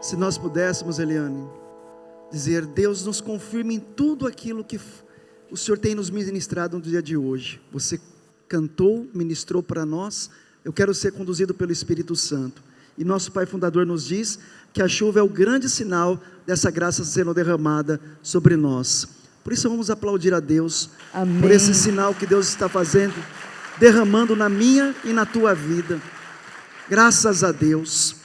Se nós pudéssemos, Eliane, dizer: Deus, nos confirme em tudo aquilo que o Senhor tem nos ministrado no dia de hoje. Você cantou, ministrou para nós. Eu quero ser conduzido pelo Espírito Santo. E nosso Pai Fundador nos diz que a chuva é o grande sinal dessa graça sendo derramada sobre nós. Por isso vamos aplaudir a Deus. Amém. Por esse sinal que Deus está fazendo, derramando na minha e na tua vida. Graças a Deus.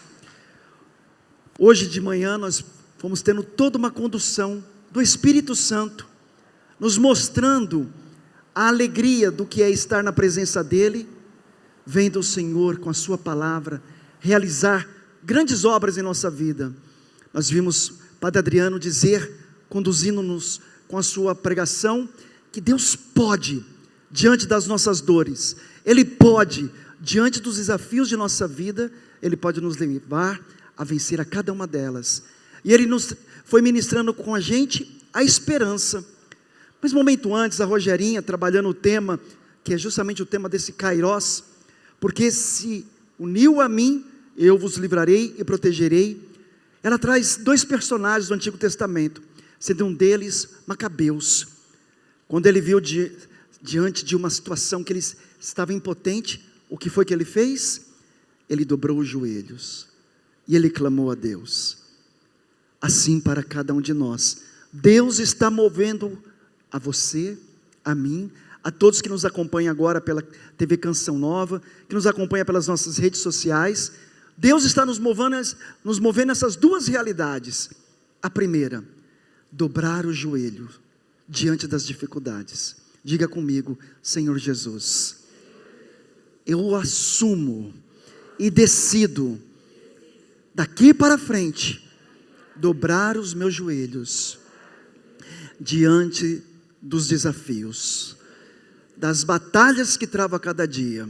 Hoje de manhã nós fomos tendo toda uma condução do Espírito Santo, nos mostrando a alegria do que é estar na presença dEle, vendo o Senhor com a sua palavra realizar grandes obras em nossa vida. Nós vimos Padre Adriano dizer, conduzindo-nos com a sua pregação, que Deus pode, diante das nossas dores, Ele pode, diante dos desafios de nossa vida, Ele pode nos levar a vencer a cada uma delas. E Ele nos foi ministrando com a gente a esperança. Mas um momento antes, a Rogerinha, trabalhando o tema, que é justamente o tema desse Kairós, porque se uniu a mim, eu vos livrarei e protegerei. Ela traz dois personagens do Antigo Testamento, sendo um deles Macabeus. Quando ele viu diante de uma situação que ele estava impotente, o que foi que ele fez? Ele dobrou os joelhos e ele clamou a Deus. Assim para cada um de nós, Deus está movendo a você, a mim, a todos que nos acompanham agora pela TV Canção Nova, que nos acompanham pelas nossas redes sociais. Deus está nos movendo essas duas realidades. A primeira, dobrar o joelho diante das dificuldades. Diga comigo: Senhor Jesus, eu assumo e decido, daqui para frente, dobrar os meus joelhos diante dos desafios, das batalhas que travo a cada dia.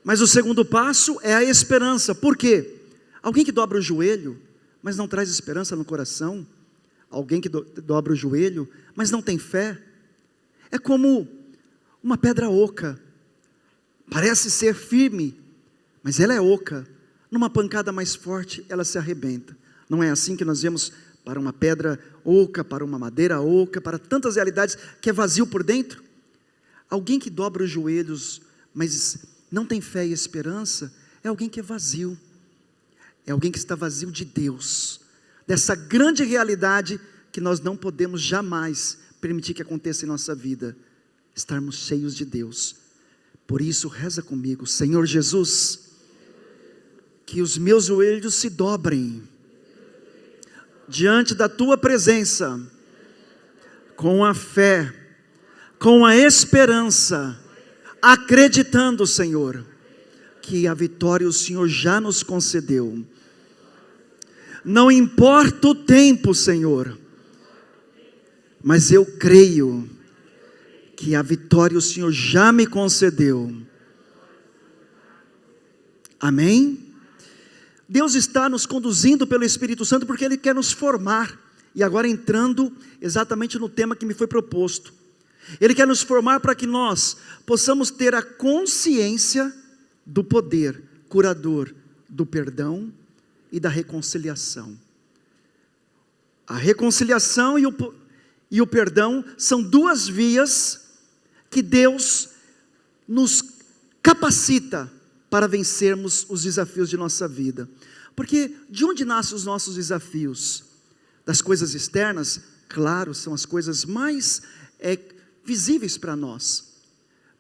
Mas o segundo passo é a esperança. Por quê? Alguém que dobra o joelho, mas não traz esperança no coração, alguém que dobra o joelho, mas não tem fé, é como uma pedra oca. Parece ser firme, mas ela é oca. Numa pancada mais forte, ela se arrebenta. Não é assim que nós vemos para uma pedra oca, para uma madeira oca, para tantas realidades que é vazio por dentro? Alguém que dobra os joelhos, mas não tem fé e esperança, é alguém que é vazio. É alguém que está vazio de Deus, dessa grande realidade que nós não podemos jamais permitir que aconteça em nossa vida, estarmos cheios de Deus. Por isso reza comigo: Senhor Jesus, que os meus joelhos se dobrem diante da tua presença, com a fé, com a esperança, acreditando, Senhor, que a vitória o Senhor já nos concedeu. Não importa o tempo, Senhor, mas eu creio que a vitória o Senhor já me concedeu. Amém? Deus está nos conduzindo pelo Espírito Santo porque Ele quer nos formar. E agora entrando exatamente no tema que me foi proposto, Ele quer nos formar para que nós possamos ter a consciência do poder curador do perdão e da reconciliação. A reconciliação e o perdão são duas vias que Deus nos capacita para vencermos os desafios de nossa vida. Porque de onde nascem os nossos desafios? Das coisas externas? Claro, são as coisas mais visíveis para nós,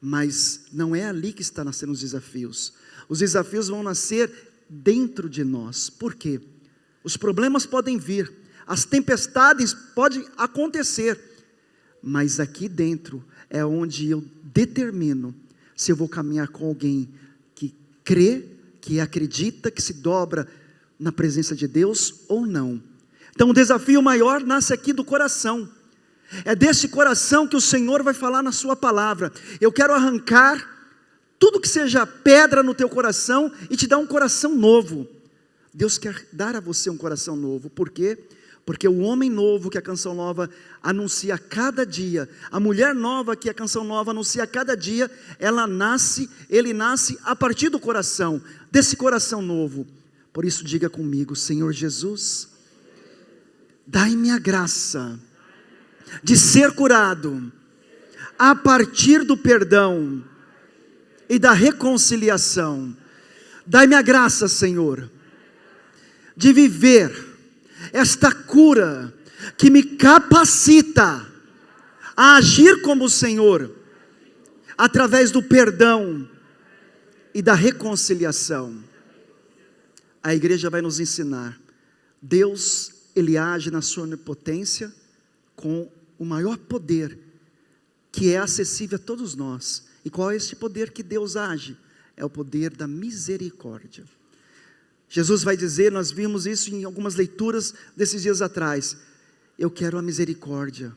mas não é ali que está nascendo os desafios. Os desafios vão nascer dentro de nós. Por quê? Os problemas podem vir, as tempestades podem acontecer, mas aqui dentro é onde eu determino se eu vou caminhar com alguém que crê, que acredita, que se dobra na presença de Deus ou não. Então o desafio maior nasce aqui do coração. É desse coração que o Senhor vai falar na sua palavra. Eu quero arrancar tudo que seja pedra no teu coração e te dar um coração novo. Deus quer dar a você um coração novo. Por quê? Porque o homem novo que a Canção Nova anuncia a cada dia, a mulher nova que a Canção Nova anuncia a cada dia, ele nasce a partir do coração, desse coração novo. Por isso diga comigo: Senhor Jesus, dai-me a graça de ser curado a partir do perdão e da reconciliação. Dai-me a graça, Senhor, de viver esta cura que me capacita a agir como o Senhor, através do perdão e da reconciliação. A igreja vai nos ensinar. Deus, Ele age na sua onipotência com o maior poder que é acessível a todos nós. E qual é este poder que Deus age? É o poder da misericórdia. Jesus vai dizer, nós vimos isso em algumas leituras desses dias atrás: eu quero a misericórdia,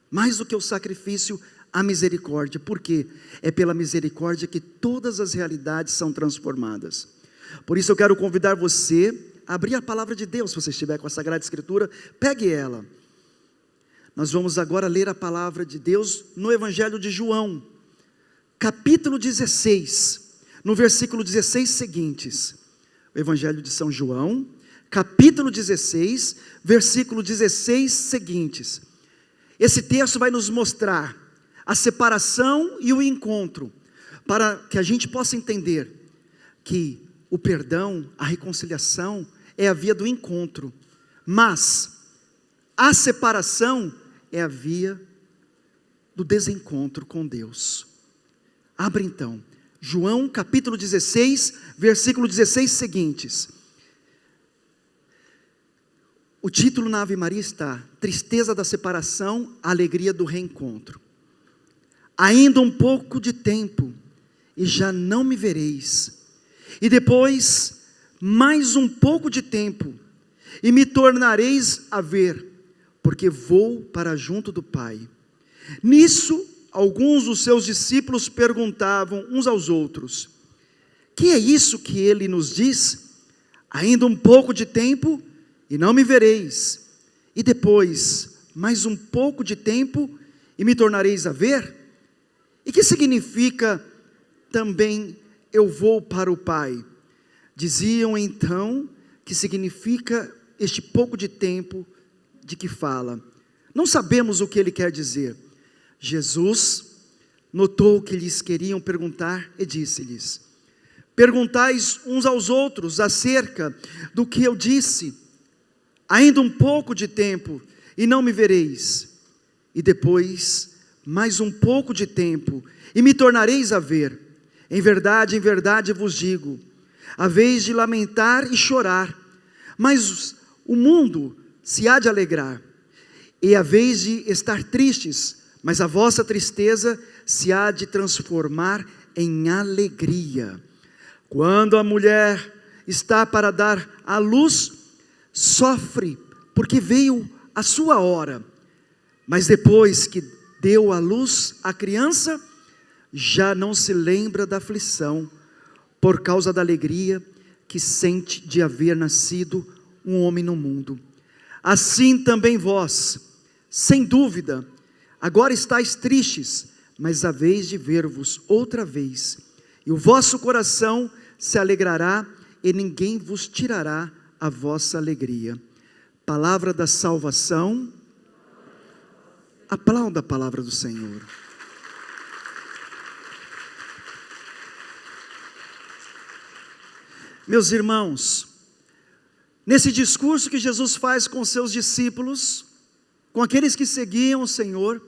mais do que o sacrifício, a misericórdia. Por quê? É pela misericórdia que todas as realidades são transformadas. Por isso eu quero convidar você a abrir a palavra de Deus. Se você estiver com a Sagrada Escritura, pegue ela. Nós vamos agora ler a palavra de Deus no Evangelho de João, capítulo 16, no versículo 16 seguintes. O Evangelho de São João, capítulo 16, versículo 16 seguintes. Esse texto vai nos mostrar a separação e o encontro, para que a gente possa entender que o perdão, a reconciliação é a via do encontro, mas a separação é a via do desencontro com Deus. Abra então, João capítulo 16, versículo 16 seguintes. O título na Ave Maria está: tristeza da separação, alegria do reencontro. Ainda um pouco de tempo, e já não me vereis, e depois mais um pouco de tempo, e me tornareis a ver, porque vou para junto do Pai. Nisso, alguns dos seus discípulos perguntavam uns aos outros: que é isso que ele nos diz? Ainda um pouco de tempo, e não me vereis, e depois mais um pouco de tempo, e me tornareis a ver? E que significa também eu vou para o Pai? Diziam então que significa este pouco de tempo de que fala. Não sabemos o que ele quer dizer. Jesus notou que lhes queriam perguntar e disse-lhes: perguntais uns aos outros acerca do que eu disse. Ainda um pouco de tempo e não me vereis, e depois mais um pouco de tempo e me tornareis a ver. Em verdade vos digo, haveis de lamentar e chorar, mas o mundo se há de alegrar, e haveis de estar tristes, mas a vossa tristeza se há de transformar em alegria. Quando a mulher está para dar à luz, sofre, porque veio a sua hora, mas depois que deu à luz a criança, já não se lembra da aflição, por causa da alegria que sente de haver nascido um homem no mundo. Assim também vós, sem dúvida, agora estáis tristes, mas haveis de ver-vos outra vez, e o vosso coração se alegrará, e ninguém vos tirará a vossa alegria. Palavra da salvação. Aplauda a palavra do Senhor. Meus irmãos, nesse discurso que Jesus faz com seus discípulos, com aqueles que seguiam o Senhor,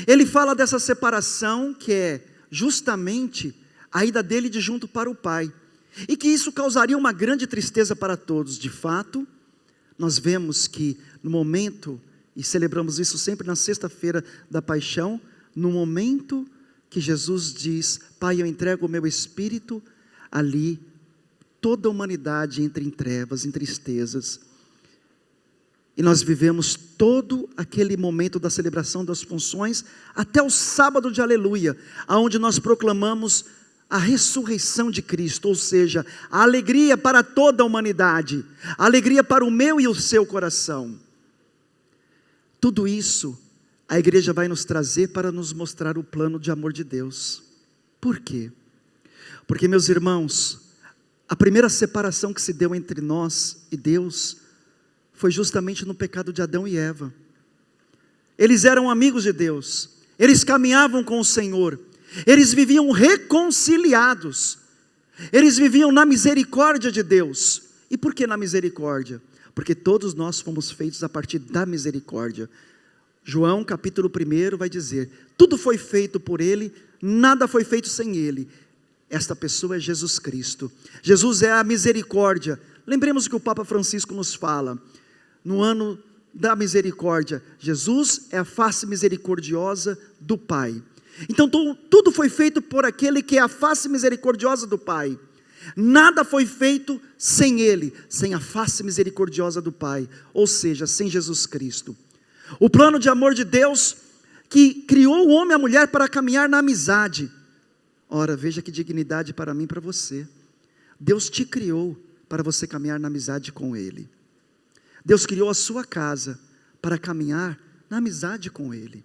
ele fala dessa separação que é justamente a ida dele de junto para o Pai, e que isso causaria uma grande tristeza para todos. De fato, nós vemos que no momento, e celebramos isso sempre na sexta-feira da paixão, no momento que Jesus diz: Pai, eu entrego o meu espírito, ali toda a humanidade entra em trevas, em tristezas, e nós vivemos todo aquele momento da celebração das funções, até o sábado de aleluia, aonde nós proclamamos a ressurreição de Cristo, ou seja, a alegria para toda a humanidade, a alegria para o meu e o seu coração. Tudo isso a igreja vai nos trazer para nos mostrar o plano de amor de Deus. Por quê? Porque, meus irmãos, A primeira separação que se deu entre nós e Deus foi justamente no pecado de Adão e Eva. Eles eram amigos de Deus, eles caminhavam com o Senhor, eles viviam reconciliados, eles viviam na misericórdia de Deus. E por que na misericórdia? Porque todos nós fomos feitos a partir da misericórdia. João capítulo 1 vai dizer: tudo foi feito por Ele, nada foi feito sem Ele. Esta pessoa é Jesus Cristo. Jesus é a misericórdia. Lembremos o que o Papa Francisco nos fala, no ano da misericórdia: Jesus é a face misericordiosa do Pai. Então tudo foi feito por aquele que é a face misericordiosa do Pai. Nada foi feito sem Ele, sem a face misericordiosa do Pai, ou seja, sem Jesus Cristo. O plano de amor de Deus, que criou o homem e a mulher para caminhar na amizade. Ora, veja que dignidade para mim e para você. Deus te criou para você caminhar na amizade com Ele. Deus criou a sua casa para caminhar na amizade com Ele.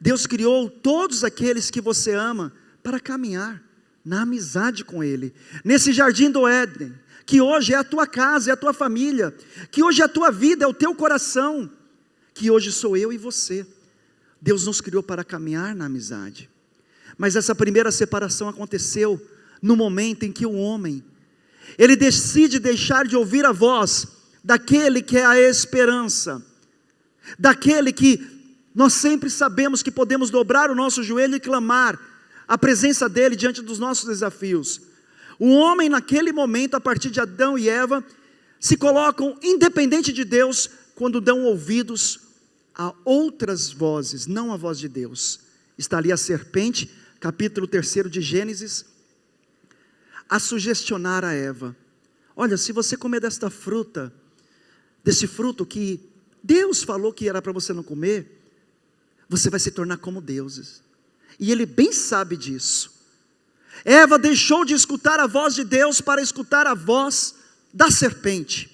Deus criou todos aqueles que você ama para caminhar na amizade com Ele. Nesse jardim do Éden, que hoje é a tua casa, é a tua família, que hoje é a tua vida, é o teu coração, que hoje sou eu e você. Deus nos criou para caminhar na amizade. Mas essa primeira separação aconteceu no momento em que o homem, ele decide deixar de ouvir a voz daquele que é a esperança, daquele que nós sempre sabemos que podemos dobrar o nosso joelho e clamar a presença dele diante dos nossos desafios. O homem naquele momento, a partir de Adão e Eva, se colocam independente de Deus, quando dão ouvidos a outras vozes, não a voz de Deus. Está ali a serpente, capítulo 3 de Gênesis, a sugestionar a Eva: olha, se você comer desta fruta, desse fruto que Deus falou que era para você não comer, você vai se tornar como deuses. E ele bem sabe disso. Eva deixou de escutar a voz de Deus para escutar a voz da serpente.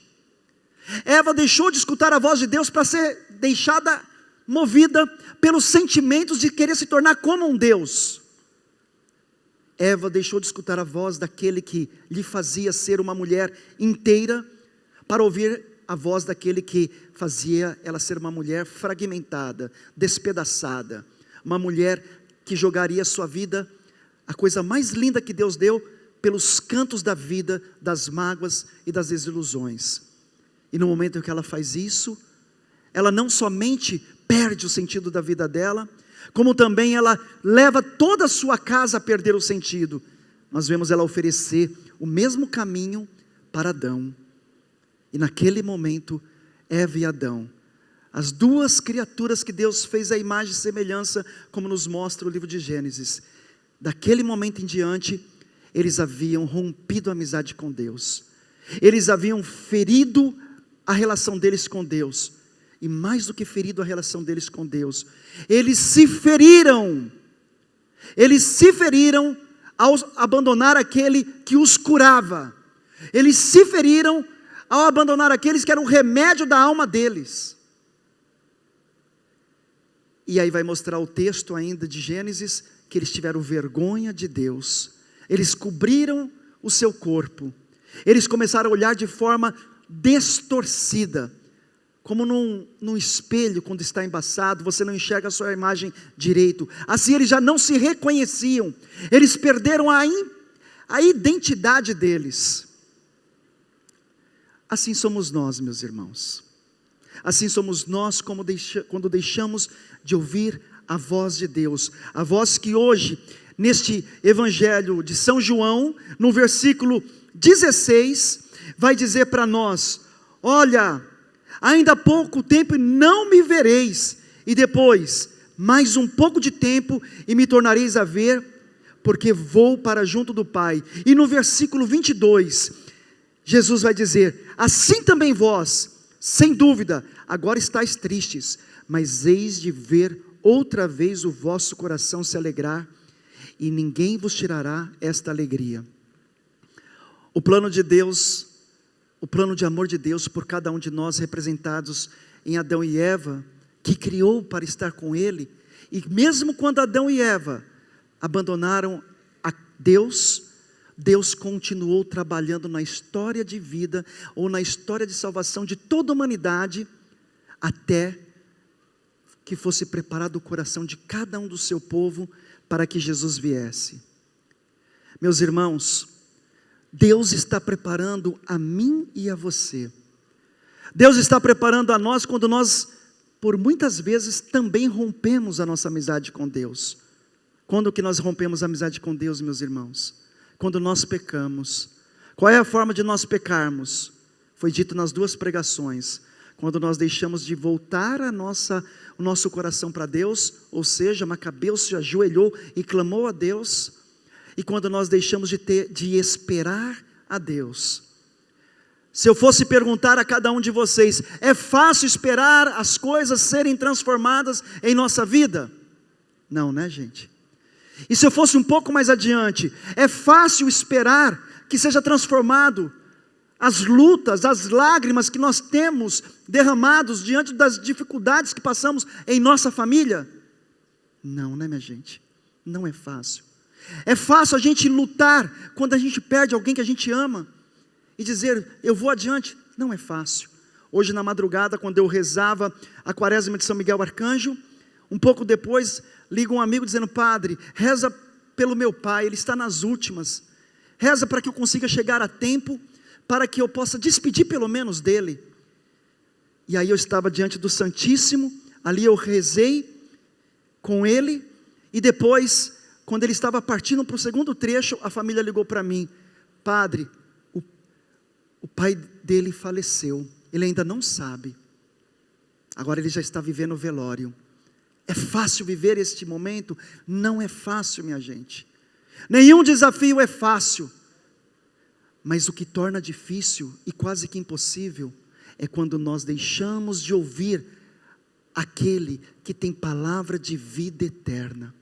Eva deixou de escutar a voz de Deus para ser deixada, movida pelos sentimentos de querer se tornar como um Deus. Eva deixou de escutar a voz daquele que lhe fazia ser uma mulher inteira, para ouvir a voz daquele que fazia ela ser uma mulher fragmentada, despedaçada, uma mulher que jogaria sua vida, a coisa mais linda que Deus deu, pelos cantos da vida, das mágoas e das desilusões. E no momento em que ela faz isso, ela não somente perde o sentido da vida dela, como também ela leva toda a sua casa a perder o sentido. Nós vemos ela oferecer o mesmo caminho para Adão. E naquele momento, Eva e Adão, as duas criaturas que Deus fez à imagem e semelhança, como nos mostra o livro de Gênesis, daquele momento em diante, eles haviam rompido a amizade com Deus, eles haviam ferido a relação deles com Deus, e mais do que ferido a relação deles com Deus, eles se feriram ao abandonar aquele que os curava, eles se feriram ao abandonar aqueles que eram o remédio da alma deles. E aí vai mostrar o texto ainda de Gênesis, que eles tiveram vergonha de Deus, eles cobriram o seu corpo, eles começaram a olhar de forma distorcida, como num espelho quando está embaçado, você não enxerga a sua imagem direito, assim eles já não se reconheciam, eles perderam a identidade deles. Assim somos nós, meus irmãos, assim somos nós quando deixamos de ouvir a voz de Deus, a voz que hoje, neste Evangelho de São João, no versículo 16, vai dizer para nós: olha, ainda há pouco tempo e não me vereis, e depois, mais um pouco de tempo e me tornareis a ver, porque vou para junto do Pai. E no versículo 22, Jesus vai dizer: assim também vós, sem dúvida, agora estáis tristes, mas eis de ver outra vez o vosso coração se alegrar, e ninguém vos tirará esta alegria. O plano de Deus, o plano de amor de Deus por cada um de nós, representados em Adão e Eva, que criou para estar com Ele, e mesmo quando Adão e Eva abandonaram a Deus, Deus continuou trabalhando na história de vida, ou na história de salvação de toda a humanidade, até que fosse preparado o coração de cada um do seu povo, para que Jesus viesse. Meus irmãos, Deus está preparando a mim e a você. Deus está preparando a nós quando nós, por muitas vezes, também rompemos a nossa amizade com Deus. Quando que nós rompemos a amizade com Deus, meus irmãos? Quando nós pecamos. Qual é a forma de nós pecarmos? Foi dito nas 2 pregações. Quando nós deixamos de voltar o nosso coração para Deus, ou seja, Macabeu se ajoelhou e clamou a Deus, e quando nós deixamos de esperar a Deus. Se eu fosse perguntar a cada um de vocês, é fácil esperar as coisas serem transformadas em nossa vida? Não, né, gente? E se eu fosse um pouco mais adiante, é fácil esperar que seja transformado as lutas, as lágrimas que nós temos derramados diante das dificuldades que passamos em nossa família? Não, né, minha gente? Não é fácil. É fácil a gente lutar quando a gente perde alguém que a gente ama e dizer, eu vou adiante? Não é fácil. Hoje na madrugada, quando eu rezava a quaresma de São Miguel Arcanjo, um pouco depois, liga um amigo dizendo, padre, reza pelo meu pai, ele está nas últimas, reza para que eu consiga chegar a tempo, para que eu possa despedir pelo menos dele. E aí eu estava diante do Santíssimo, ali eu rezei com ele, e depois, quando ele estava partindo para o segundo trecho, a família ligou para mim, padre, o pai dele faleceu, ele ainda não sabe, agora ele já está vivendo o velório. É fácil viver este momento? Não é fácil, minha gente. Nenhum desafio é fácil. Mas o que torna difícil e quase que impossível é quando nós deixamos de ouvir aquele que tem palavra de vida eterna.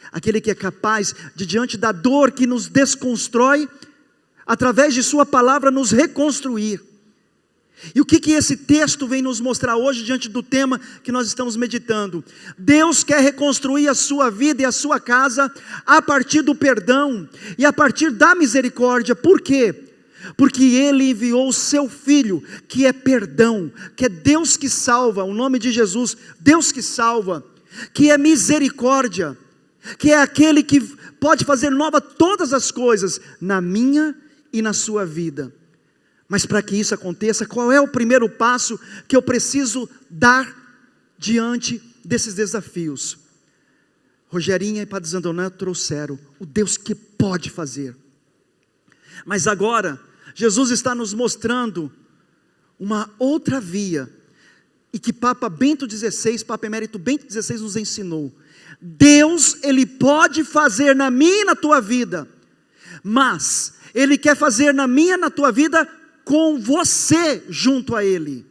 Aquele que é capaz de, diante da dor que nos desconstrói, através de sua palavra nos reconstruir. E o que esse texto vem nos mostrar hoje diante do tema que nós estamos meditando? Deus quer reconstruir a sua vida e a sua casa a partir do perdão e a partir da misericórdia. Por quê? Porque Ele enviou o seu Filho, que é perdão, que é Deus que salva, o nome de Jesus, Deus que salva, que é misericórdia, que é aquele que pode fazer nova todas as coisas na minha e na sua vida. Mas para que isso aconteça, qual é o primeiro passo que eu preciso dar diante desses desafios? Rogerinha e Padre Zandoná trouxeram o Deus que pode fazer. Mas agora, Jesus está nos mostrando uma outra via, e que Papa Bento XVI, Papa Emérito Bento XVI nos ensinou. Deus, Ele pode fazer na minha e na tua vida, mas Ele quer fazer na minha e na tua vida com você junto a Ele.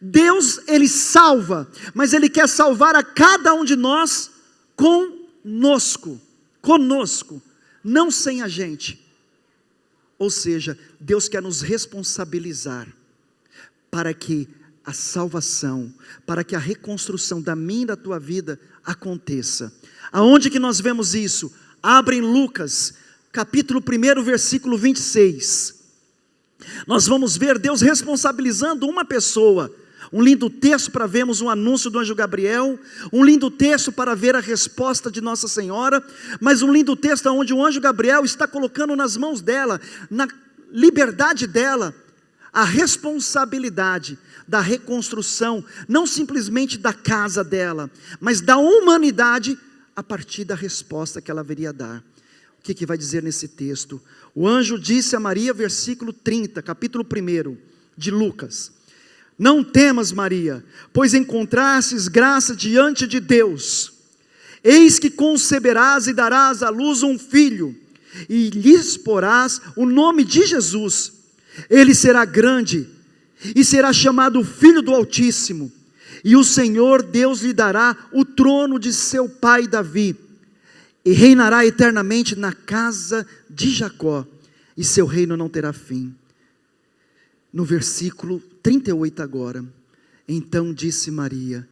Deus, Ele salva, mas Ele quer salvar a cada um de nós conosco, não sem a gente. Ou seja, Deus quer nos responsabilizar para que a salvação, para que a reconstrução da minha e da tua vida aconteça. Aonde que nós vemos isso? Abre em Lucas, capítulo 1, versículo 26. Nós vamos ver Deus responsabilizando uma pessoa. Um lindo texto para vermos um anúncio do anjo Gabriel, um lindo texto para ver a resposta de Nossa Senhora, mas um lindo texto onde o anjo Gabriel está colocando nas mãos dela, na liberdade dela, a responsabilidade da reconstrução, não simplesmente da casa dela, mas da humanidade, a partir da resposta que ela haveria a dar. O que vai dizer nesse texto? O anjo disse a Maria, versículo 30, capítulo 1 de Lucas: não temas, Maria, pois encontrastes graça diante de Deus. Eis que conceberás e darás à luz um filho, e lhes porás o nome de Jesus. Ele será grande, e será chamado Filho do Altíssimo, e o Senhor Deus lhe dará o trono de seu pai Davi, e reinará eternamente na casa de Jacó, e seu reino não terá fim. No versículo 38 agora: então disse Maria: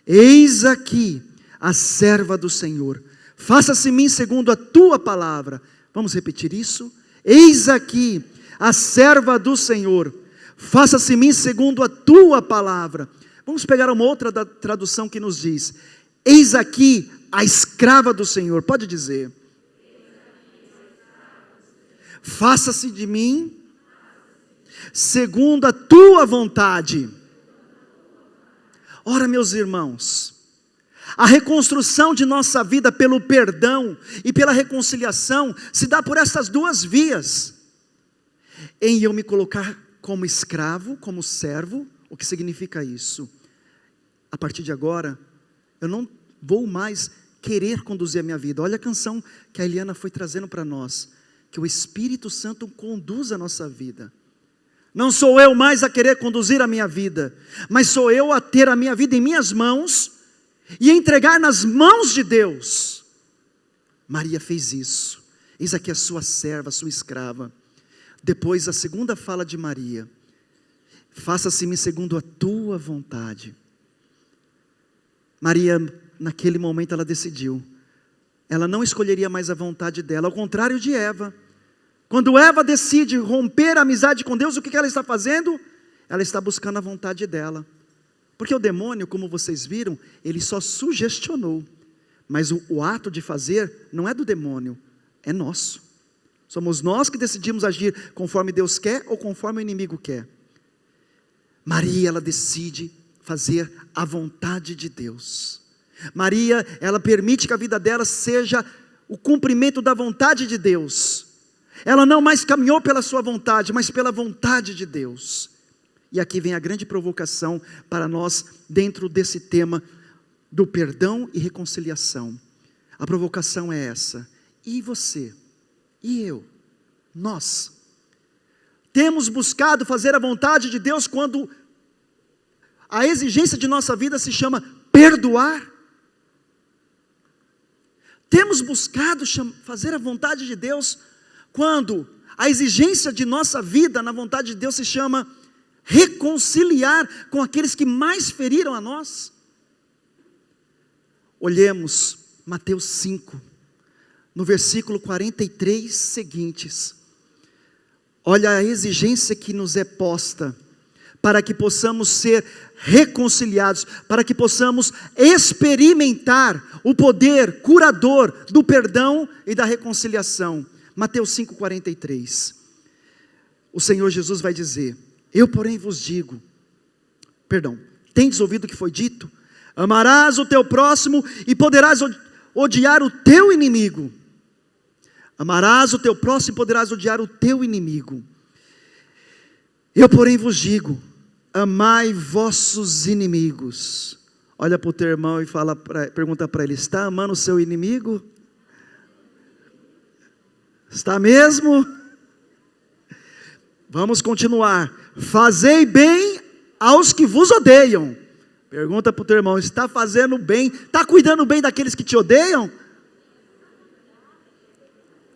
eis aqui a serva do Senhor, faça-se em mim segundo a tua palavra. Vamos repetir isso? Eis aqui a serva do Senhor, faça-se em mim segundo a tua palavra. Vamos pegar uma outra tradução que nos diz: eis aqui a escrava do Senhor. Pode dizer: faça-se de mim segundo a tua vontade. Ora, meus irmãos, a reconstrução de nossa vida pelo perdão e pela reconciliação se dá por essas duas vias: em eu me colocar como escravo, como servo. O que significa isso? A partir de agora, eu não vou mais querer conduzir a minha vida. Olha a canção que a Eliana foi trazendo para nós, que o Espírito Santo conduz a nossa vida. Não sou eu mais a querer conduzir a minha vida, mas sou eu a ter a minha vida em minhas mãos e entregar nas mãos de Deus. Maria fez isso. Eis aqui a sua serva, a sua escrava. Depois a segunda fala de Maria: faça-se-me segundo a tua vontade. Maria, naquele momento, ela decidiu. Ela não escolheria mais a vontade dela, ao contrário de Eva. Quando Eva decide romper a amizade com Deus, o que ela está fazendo? Ela está buscando a vontade dela. Porque o demônio, como vocês viram, ele só sugestionou. Mas o ato de fazer não é do demônio, é nosso. Somos nós que decidimos agir conforme Deus quer ou conforme o inimigo quer. Maria, ela decide fazer a vontade de Deus. Maria, ela permite que a vida dela seja o cumprimento da vontade de Deus. Ela não mais caminhou pela sua vontade, mas pela vontade de Deus. E aqui vem a grande provocação para nós, dentro desse tema do perdão e reconciliação. A provocação é essa: e você? E eu? Nós? Temos buscado fazer a vontade de Deus quando a exigência de nossa vida se chama perdoar? Temos buscado fazer a vontade de Deus quando a exigência de nossa vida na vontade de Deus se chama reconciliar com aqueles que mais feriram a nós? Olhemos Mateus 5, no versículo 43 seguintes. Olha a exigência que nos é posta, para que possamos ser reconciliados, para que possamos experimentar o poder curador do perdão e da reconciliação. Mateus 5,43, o Senhor Jesus vai dizer: eu porém vos digo, tendes ouvido o que foi dito? Amarás o teu próximo e poderás odiar o teu inimigo. Amarás o teu próximo e poderás odiar o teu inimigo. Eu porém vos digo, amai vossos inimigos. Olha para o teu irmão e pergunta para ele: está amando o seu inimigo? Está mesmo? Vamos continuar. Fazei bem aos que vos odeiam. Pergunta para o teu irmão: está fazendo bem? Está cuidando bem daqueles que te odeiam?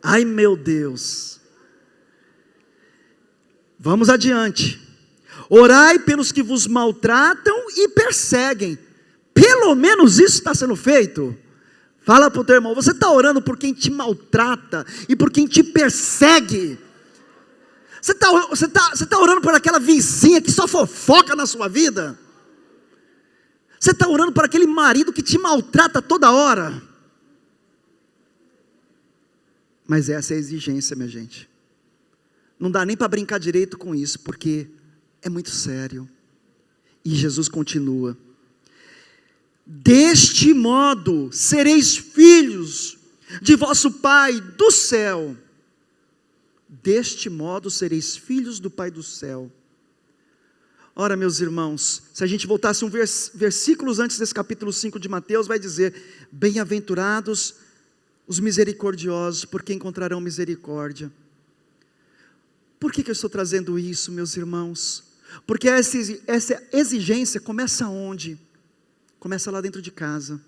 Ai, meu Deus. Vamos adiante. Orai pelos que vos maltratam e perseguem. Pelo menos isso está sendo feito. Fala para o teu irmão: você está orando por quem te maltrata e por quem te persegue? Você está orando por aquela vizinha que só fofoca na sua vida? Você está orando por aquele marido que te maltrata toda hora? Mas essa é a exigência, minha gente. Não dá nem para brincar direito com isso, porque é muito sério. E Jesus continua: deste modo sereis filhos de vosso Pai do céu. Deste modo sereis filhos do Pai do céu. Ora, meus irmãos, se a gente voltasse versículos antes desse capítulo 5 de Mateus, vai dizer: bem-aventurados os misericordiosos, porque encontrarão misericórdia. Por que eu estou trazendo isso, meus irmãos? Porque essa exigência começa onde? Começa lá dentro de casa.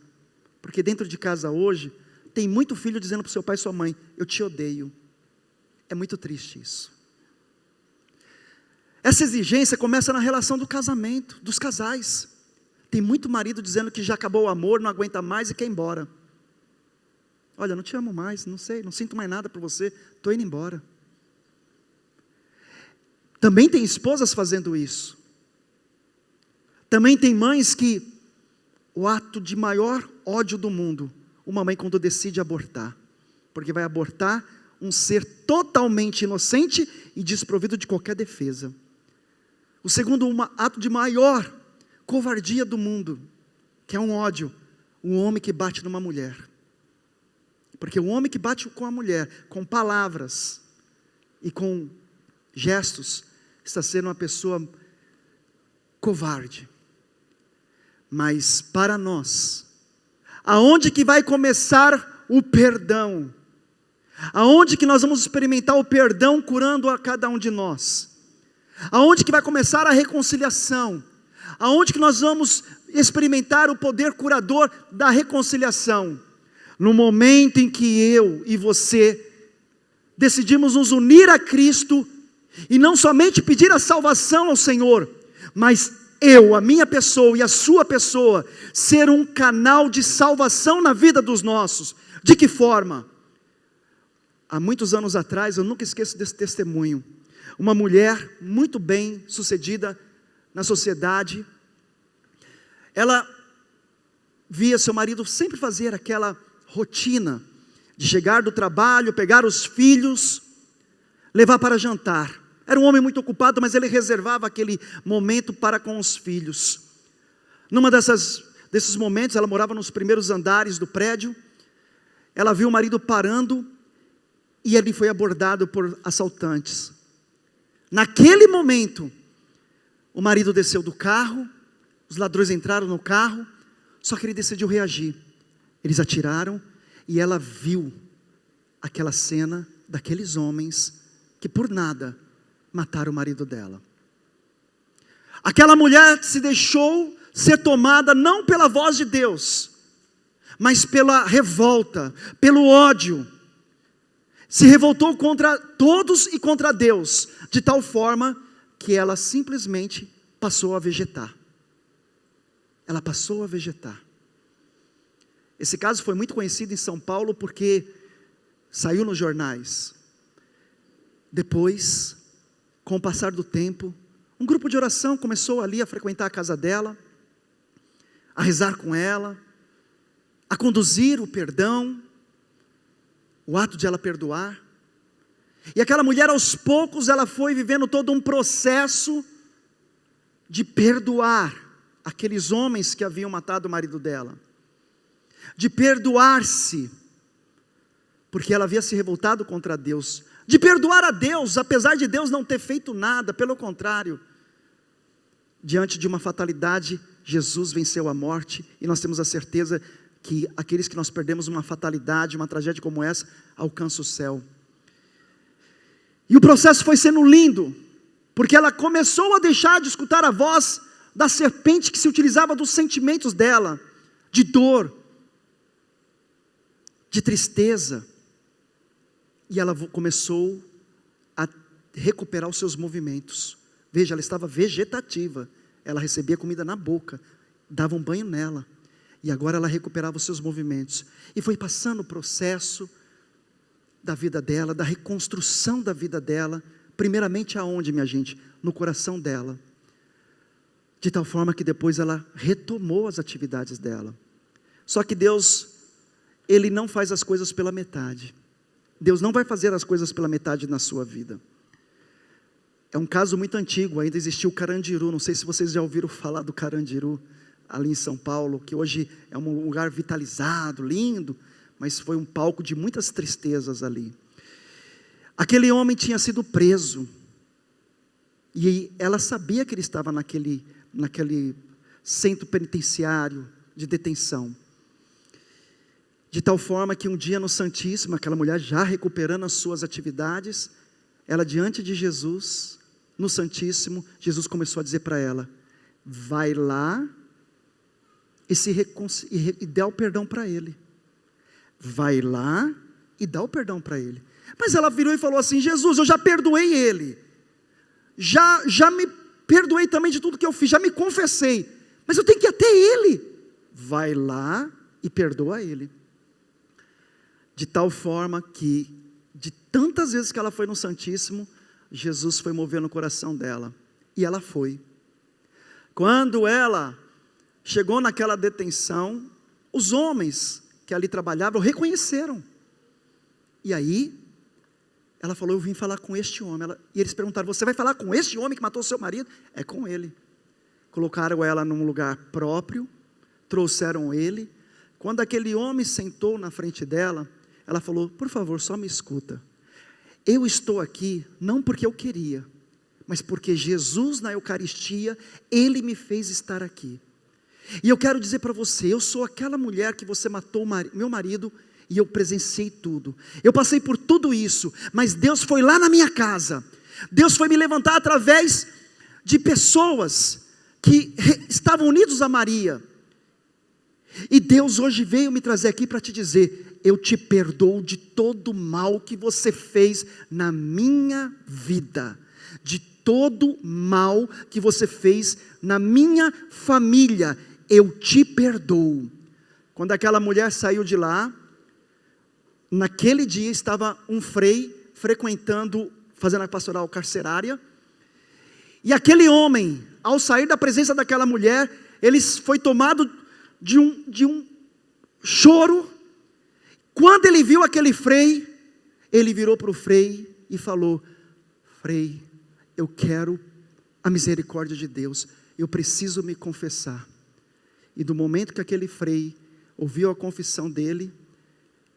Porque dentro de casa hoje, tem muito filho dizendo para o seu pai e sua mãe: eu te odeio. É muito triste isso. Essa exigência começa na relação do casamento, dos casais. Tem muito marido dizendo que já acabou o amor, não aguenta mais e quer ir embora. Olha, não te amo mais, não sei, não sinto mais nada por você, estou indo embora. Também tem esposas fazendo isso. Também tem mães que, o ato de maior ódio do mundo, uma mãe quando decide abortar, porque vai abortar um ser totalmente inocente e desprovido de qualquer defesa. O segundo ato de maior covardia do mundo, que é um ódio, um homem que bate numa mulher. Porque o homem que bate com a mulher, com palavras e com gestos, está sendo uma pessoa covarde. Mas para nós, aonde que vai começar o perdão? Aonde que nós vamos experimentar o perdão curando a cada um de nós? Aonde que vai começar a reconciliação? Aonde que nós vamos experimentar o poder curador da reconciliação? No momento em que eu e você decidimos nos unir a Cristo, e não somente pedir a salvação ao Senhor, mas eu, a minha pessoa e a sua pessoa, ser um canal de salvação na vida dos nossos. De que forma? Há muitos anos atrás, eu nunca esqueço desse testemunho, uma mulher muito bem sucedida na sociedade, ela via seu marido sempre fazer aquela rotina, de chegar do trabalho, pegar os filhos, levar para jantar. Era um homem muito ocupado, mas ele reservava aquele momento para com os filhos. Numa desses momentos, ela morava nos primeiros andares do prédio, ela viu o marido parando, e ele foi abordado por assaltantes. Naquele momento, o marido desceu do carro, os ladrões entraram no carro, só que ele decidiu reagir. Eles atiraram, e ela viu aquela cena daqueles homens, que por nada mataram o marido dela. Aquela mulher se deixou ser tomada não pela voz de Deus, mas pela revolta, pelo ódio. Se revoltou contra todos e contra Deus, de tal forma que ela simplesmente passou a vegetar. Ela passou a vegetar. Esse caso foi muito conhecido em São Paulo porque saiu nos jornais. Depois, com o passar do tempo, um grupo de oração começou ali a frequentar a casa dela, a rezar com ela, a conduzir o perdão, o ato de ela perdoar. E aquela mulher, aos poucos, ela foi vivendo todo um processo de perdoar aqueles homens que haviam matado o marido dela, de perdoar-se, porque ela havia se revoltado contra Deus, de perdoar a Deus, apesar de Deus não ter feito nada, pelo contrário, diante de uma fatalidade, Jesus venceu a morte, e nós temos a certeza que aqueles que nós perdemos uma fatalidade, uma tragédia como essa, alcançam o céu. E o processo foi sendo lindo, porque ela começou a deixar de escutar a voz da serpente que se utilizava dos sentimentos dela, de dor, de tristeza, e ela começou a recuperar os seus movimentos. Veja, ela estava vegetativa, ela recebia comida na boca, dava um banho nela, e agora ela recuperava os seus movimentos, e foi passando o processo da vida dela, da reconstrução da vida dela, primeiramente aonde, minha gente? No coração dela, de tal forma que depois ela retomou as atividades dela. Só que Deus, Ele não faz as coisas pela metade. Deus não vai fazer as coisas pela metade na sua vida. É um caso muito antigo, ainda existiu o Carandiru, não sei se vocês já ouviram falar do Carandiru, ali em São Paulo, que hoje é um lugar vitalizado, lindo, mas foi um palco de muitas tristezas ali. Aquele homem tinha sido preso, e ela sabia que ele estava naquele centro penitenciário de detenção, de tal forma que um dia no Santíssimo, aquela mulher já recuperando as suas atividades, ela diante de Jesus, no Santíssimo, Jesus começou a dizer para ela: vai lá e dá o perdão para ele. Vai lá e dá o perdão para ele. Mas ela virou e falou assim: Jesus, eu já perdoei ele, já me perdoei também de tudo que eu fiz, já me confessei, mas eu tenho que ir até ele. Vai lá e perdoa ele. de tal forma que, de tantas vezes que ela foi no Santíssimo, Jesus foi movendo o coração dela, e ela foi. Quando ela chegou naquela detenção, os homens que ali trabalhavam reconheceram, e aí, ela falou, eu vim falar com este homem, e eles perguntaram, você vai falar com este homem que matou seu marido? É com ele. Colocaram ela num lugar próprio, trouxeram ele. Quando aquele homem sentou na frente dela, ela falou, por favor, só me escuta. Eu estou aqui, não porque eu queria, mas porque Jesus na Eucaristia, Ele me fez estar aqui. E eu quero dizer para você, eu sou aquela mulher que você matou meu marido, e eu presenciei tudo. Eu passei por tudo isso, mas Deus foi lá na minha casa. Deus foi me levantar através de pessoas que estavam unidos a Maria. E Deus hoje veio me trazer aqui para te dizer, eu te perdoo de todo o mal que você fez na minha vida. De todo mal que você fez na minha família, eu te perdoo. Quando aquela mulher saiu de lá, naquele dia estava um frei frequentando, fazendo a pastoral carcerária, e aquele homem, ao sair da presença daquela mulher, ele foi tomado de um choro. Quando ele viu aquele frei, ele virou para o frei e falou, frei, eu quero a misericórdia de Deus, eu preciso me confessar. E do momento que aquele frei ouviu a confissão dele,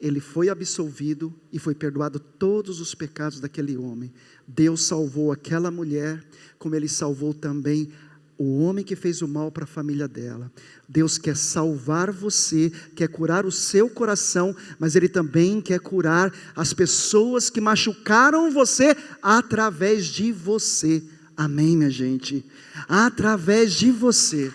ele foi absolvido e foi perdoado todos os pecados daquele homem. Deus salvou aquela mulher, como Ele salvou também o homem que fez o mal para a família dela. Deus quer salvar você, quer curar o seu coração, mas Ele também quer curar as pessoas que machucaram você através de você. Amém, minha gente? Através de você.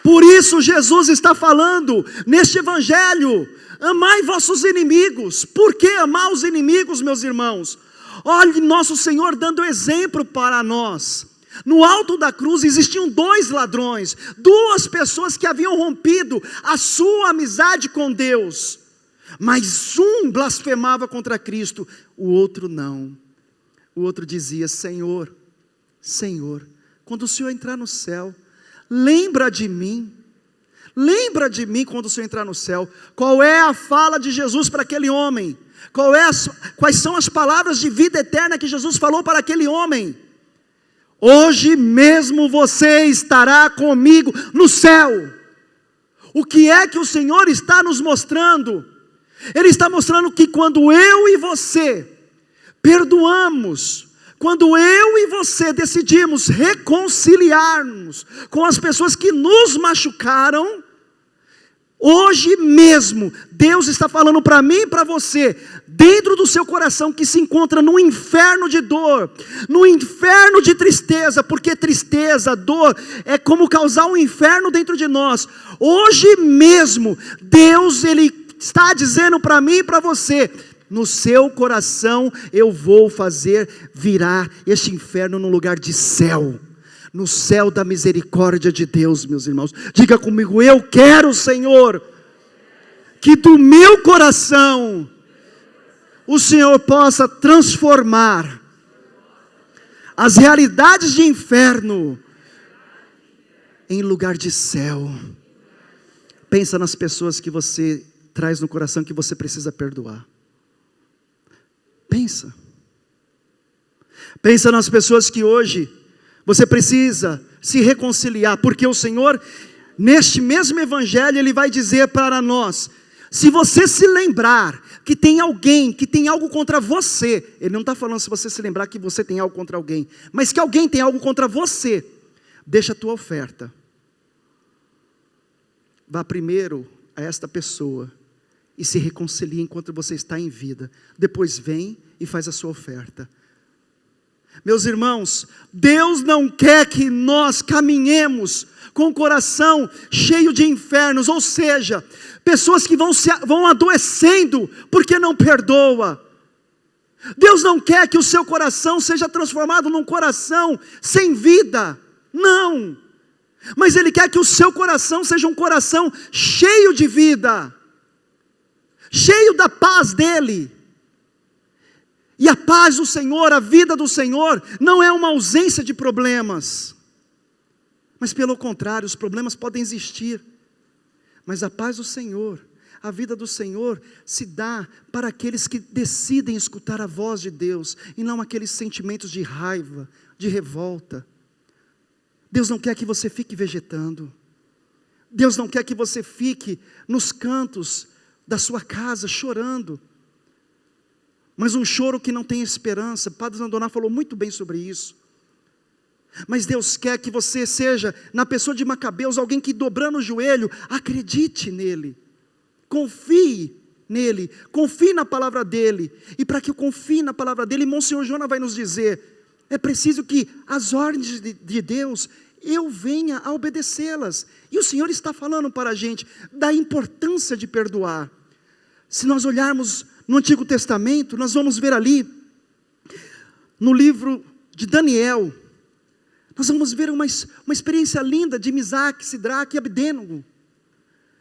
Por isso Jesus está falando neste evangelho, amai vossos inimigos. Por que amar os inimigos, meus irmãos? Olhe nosso Senhor dando exemplo para nós. No alto da cruz existiam 2 ladrões, 2 pessoas que haviam rompido a sua amizade com Deus. Mas um blasfemava contra Cristo, o outro não. O outro dizia, Senhor, Senhor, quando o Senhor entrar no céu, lembra de mim quando o Senhor entrar no céu. Qual é a fala de Jesus para aquele homem? Quais são as palavras de vida eterna que Jesus falou para aquele homem? Hoje mesmo você estará comigo no céu. O que é que o Senhor está nos mostrando? Ele está mostrando que quando eu e você perdoamos, quando eu e você decidimos reconciliar-nos com as pessoas que nos machucaram, hoje mesmo, Deus está falando para mim e para você, dentro do seu coração que se encontra no inferno de dor, no inferno de tristeza, porque tristeza, dor, é como causar um inferno dentro de nós. Hoje mesmo, Deus, Ele está dizendo para mim e para você, no seu coração eu vou fazer virar este inferno num lugar de céu, no céu da misericórdia de Deus, meus irmãos. Diga comigo, eu quero, Senhor, que do meu coração o Senhor possa transformar as realidades de inferno em lugar de céu. Pensa nas pessoas que você traz no coração que você precisa perdoar. Pensa nas pessoas que hoje você precisa se reconciliar, porque o Senhor, neste mesmo evangelho, Ele vai dizer para nós, se você se lembrar que tem alguém que tem algo contra você, Ele não está falando se você se lembrar que você tem algo contra alguém, mas que alguém tem algo contra você, deixa a tua oferta, vá primeiro a esta pessoa, e se reconcilie enquanto você está em vida, depois vem e faz a sua oferta. Meus irmãos, Deus não quer que nós caminhemos com o coração cheio de infernos, ou seja, pessoas que vão adoecendo porque não perdoa. Deus não quer que o seu coração seja transformado num coração sem vida, não. Mas Ele quer que o seu coração seja um coração cheio de vida, cheio da paz dEle. E a paz do Senhor, a vida do Senhor, não é uma ausência de problemas, mas pelo contrário, os problemas podem existir, mas a paz do Senhor, a vida do Senhor se dá para aqueles que decidem escutar a voz de Deus, e não aqueles sentimentos de raiva, de revolta. Deus não quer que você fique vegetando, Deus não quer que você fique nos cantos da sua casa chorando, mas um choro que não tem esperança. Padre Zandoná falou muito bem sobre isso. Mas Deus quer que você seja, na pessoa de Macabeus, alguém que, dobrando o joelho, acredite nele, confie nele, confie na palavra dele. E para que eu confie na palavra dele, Monsenhor Jonas vai nos dizer, é preciso que as ordens de Deus, eu venha a obedecê-las. E o Senhor está falando para a gente da importância de perdoar. Se nós olharmos no Antigo Testamento, nós vamos ver ali, no livro de Daniel, nós vamos ver uma experiência linda de Misaque, Sidraque e Abdênego.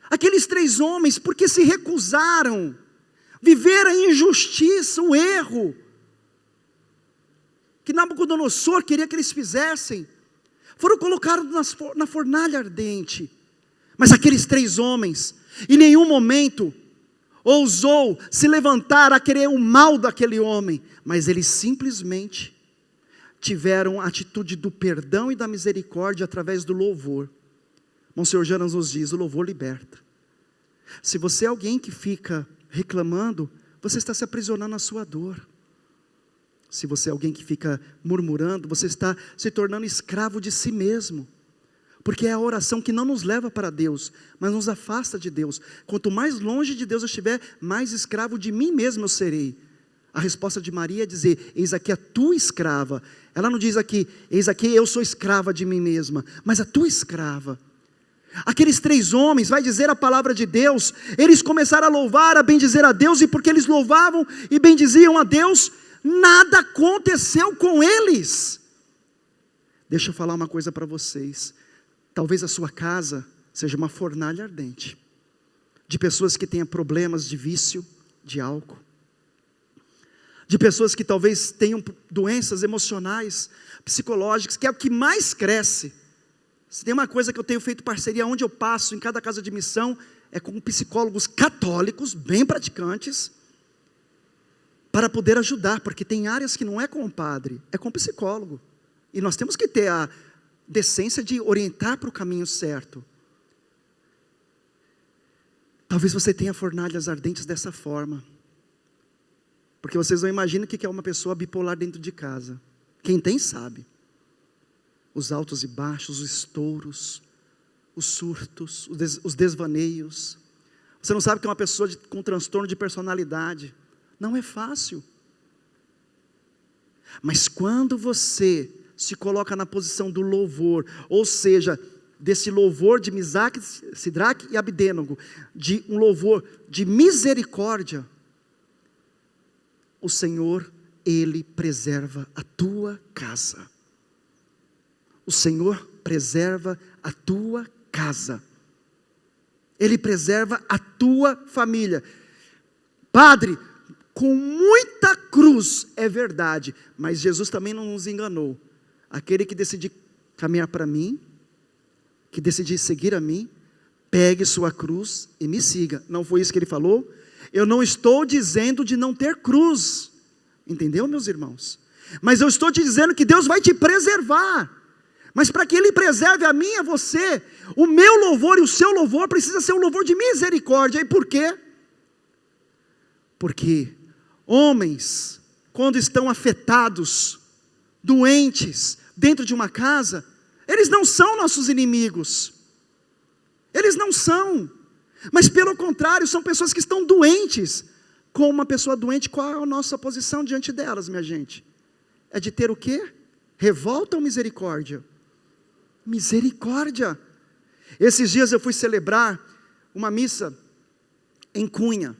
Aqueles 3 homens, porque se recusaram, viveram a injustiça, o erro, que Nabucodonosor queria que eles fizessem, foram colocados na fornalha ardente. Mas aqueles 3 homens, em nenhum momento, ousou se levantar a querer o mal daquele homem, mas eles simplesmente tiveram a atitude do perdão e da misericórdia através do louvor. Monsenhor Jonas nos diz, o louvor liberta. Se você é alguém que fica reclamando, você está se aprisionando na sua dor. Se você é alguém que fica murmurando, você está se tornando escravo de si mesmo. Porque é a oração que não nos leva para Deus, mas nos afasta de Deus. Quanto mais longe de Deus eu estiver, mais escravo de mim mesmo eu serei. A resposta de Maria é dizer, eis aqui a tua escrava. Ela não diz aqui, eis aqui eu sou escrava de mim mesma, mas a tua escrava. Aqueles 3 homens, vai dizer a palavra de Deus, eles começaram a louvar, a bendizer a Deus, e porque eles louvavam e bendiziam a Deus, nada aconteceu com eles. Deixa eu falar uma coisa para vocês. Talvez a sua casa seja uma fornalha ardente, de pessoas que tenham problemas de vício, de álcool, de pessoas que talvez tenham doenças emocionais, psicológicas, que é o que mais cresce. Se tem uma coisa que eu tenho feito parceria, onde eu passo, em cada casa de missão, é com psicólogos católicos, bem praticantes, para poder ajudar, porque tem áreas que não é com o padre, é com o psicólogo, e nós temos que ter a decência de orientar para o caminho certo. Talvez você tenha fornalhas ardentes dessa forma, porque vocês não imaginam o que é uma pessoa bipolar dentro de casa. Quem tem sabe, os altos e baixos, os estouros, os surtos, os desvaneios. Você não sabe que é uma pessoa com transtorno de personalidade, não é fácil, mas quando você se coloca na posição do louvor, ou seja, desse louvor de Misaque, Sidraque e Abdênego, de um louvor de misericórdia, o Senhor, Ele preserva a tua casa. O Senhor preserva a tua casa. Ele preserva a tua família. Padre, com muita cruz, é verdade, mas Jesus também não nos enganou. Aquele que decidir caminhar para mim, que decidir seguir a mim, pegue sua cruz e me siga. Não foi isso que ele falou? Eu não estou dizendo de não ter cruz, entendeu, meus irmãos? Mas eu estou te dizendo que Deus vai te preservar. Mas para que Ele preserve a mim e a você, o meu louvor e o seu louvor precisa ser um louvor de misericórdia. E por quê? Porque homens, quando estão afetados, doentes, dentro de uma casa, eles não são nossos inimigos, eles não são, mas pelo contrário, são pessoas que estão doentes. Com uma pessoa doente, qual é a nossa posição diante delas, minha gente? É de ter o quê? Revolta ou misericórdia? Misericórdia. Esses dias eu fui celebrar uma missa em Cunha.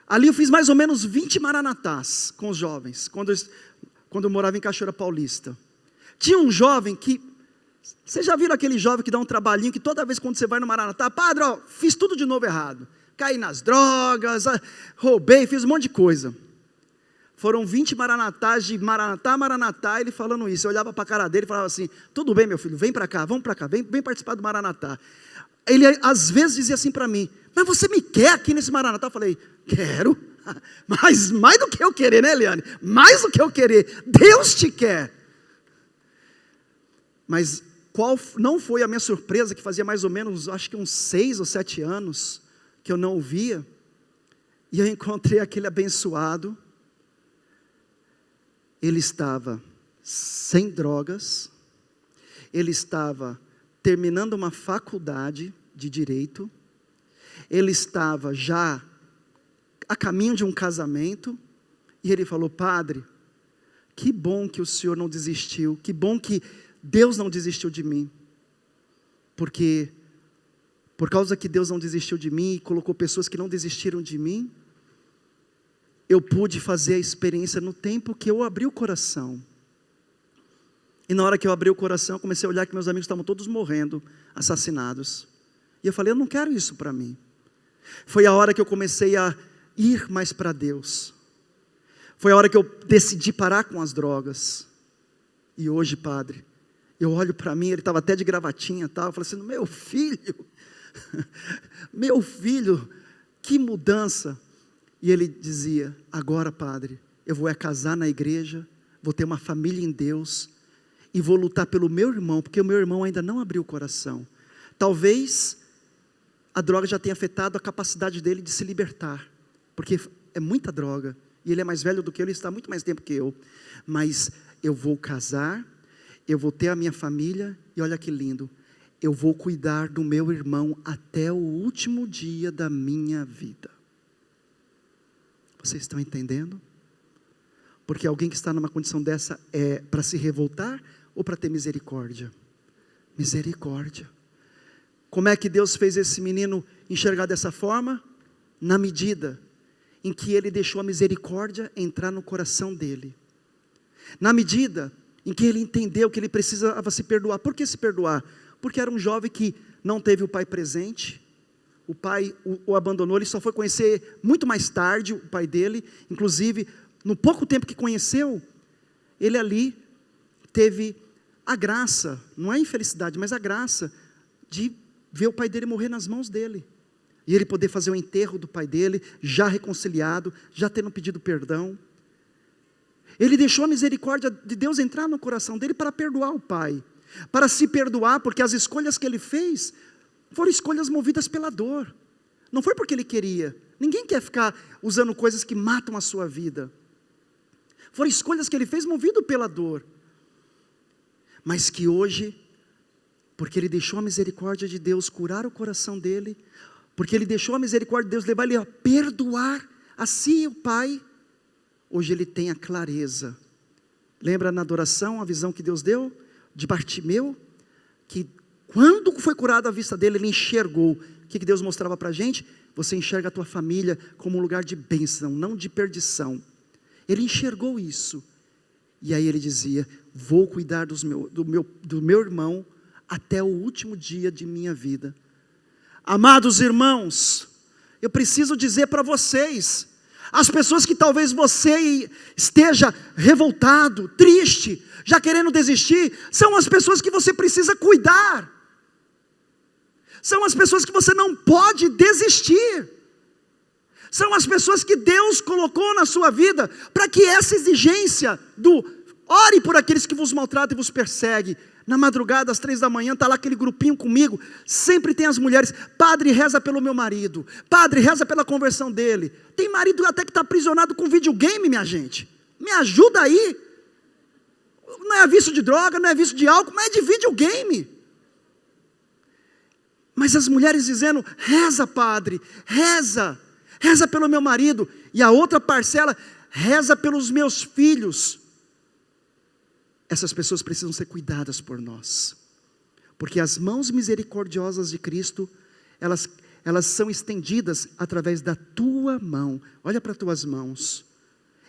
Ali eu fiz mais ou menos 20 maranatás com os jovens, quando eu morava em Cachoeira Paulista. Tinha um jovem que Vocês já viram aquele jovem que dá um trabalhinho, que toda vez quando você vai no Maranatá, padre, ó, fiz tudo de novo errado. Caí nas drogas, roubei, fiz um monte de coisa. Foram 20 Maranatás, de Maranatá a Maranatá, ele falando isso. Eu olhava para a cara dele e falava assim, tudo bem meu filho, vem para cá, vamos para cá, vem participar do Maranatá. Ele às vezes dizia assim para mim, mas você me quer aqui nesse Maranatá? Eu falei, quero, mas mais do que eu querer, né, Eliane? Mais do que eu querer, Deus te quer. Mas qual não foi a minha surpresa, que fazia mais ou menos, acho que uns 6 ou 7 anos, que eu não o via, e eu encontrei aquele abençoado. Ele estava sem drogas, ele estava terminando uma faculdade de direito, ele estava já a caminho de um casamento, e ele falou, padre, que bom que o senhor não desistiu, que bom que Deus não desistiu de mim, porque por causa que Deus não desistiu de mim, e colocou pessoas que não desistiram de mim, eu pude fazer a experiência no tempo que eu abri o coração. E na hora que eu abri o coração, eu comecei a olhar que meus amigos estavam todos morrendo, assassinados. E eu falei, eu não quero isso para mim. Foi a hora que eu comecei a ir mais para Deus. Foi a hora que eu decidi parar com as drogas. E hoje, padre, eu olho para mim, ele estava até de gravatinha e tal, eu falei assim, meu filho, que mudança. E ele dizia, agora padre, eu vou casar na igreja, vou ter uma família em Deus, e vou lutar pelo meu irmão, porque o meu irmão ainda não abriu o coração. Talvez a droga já tenha afetado a capacidade dele de se libertar, porque é muita droga, e ele é mais velho do que eu, ele está muito mais tempo que eu, mas eu vou casar, eu vou ter a minha família, e olha que lindo, eu vou cuidar do meu irmão até o último dia da minha vida. Vocês estão entendendo? Porque alguém que está numa condição dessa é para se revoltar ou para ter misericórdia? Misericórdia. Como é que Deus fez esse menino enxergar dessa forma? Na medida em que ele deixou a misericórdia entrar no coração dele. Na medida em que ele entendeu que ele precisava se perdoar. Por que se perdoar? Porque era um jovem que não teve o pai presente. O pai o abandonou, ele só foi conhecer muito mais tarde o pai dele, inclusive, no pouco tempo que conheceu, ele ali teve a graça, não é infelicidade, mas a graça de ver o pai dele morrer nas mãos dele, e ele poder fazer o enterro do pai dele, já reconciliado, já tendo pedido perdão. Ele deixou a misericórdia de Deus entrar no coração dele para perdoar o pai, para se perdoar, porque as escolhas que ele fez foram escolhas movidas pela dor. Não foi porque ele queria. Ninguém quer ficar usando coisas que matam a sua vida. Foram escolhas que ele fez movido pela dor. Mas que hoje, porque ele deixou a misericórdia de Deus curar o coração dele, porque ele deixou a misericórdia de Deus levar ele a perdoar a si e o pai, hoje ele tem a clareza. Lembra na adoração, a visão que Deus deu de Bartimeu? Que quando foi curado a vista dele, ele enxergou. O que Deus mostrava para a gente? Você enxerga a tua família como um lugar de bênção, não de perdição. Ele enxergou isso. E aí ele dizia, vou cuidar do meu irmão até o último dia de minha vida. Amados irmãos, eu preciso dizer para vocês, as pessoas que talvez você esteja revoltado, triste, já querendo desistir, são as pessoas que você precisa cuidar. São as pessoas que você não pode desistir. São as pessoas que Deus colocou na sua vida, para que essa exigência do ore por aqueles que vos maltratam e vos perseguem. Na madrugada, às 3 da manhã, está lá aquele grupinho comigo, sempre tem as mulheres, padre, reza pelo meu marido, padre, reza pela conversão dele. Tem marido até que está aprisionado com videogame, minha gente, me ajuda aí. Não é vício de droga, não é vício de álcool, mas é de videogame. Mas as mulheres dizendo, reza padre, reza pelo meu marido, e a outra parcela, reza pelos meus filhos. Essas pessoas precisam ser cuidadas por nós, porque as mãos misericordiosas de Cristo, elas são estendidas através da tua mão. Olha para as tuas mãos,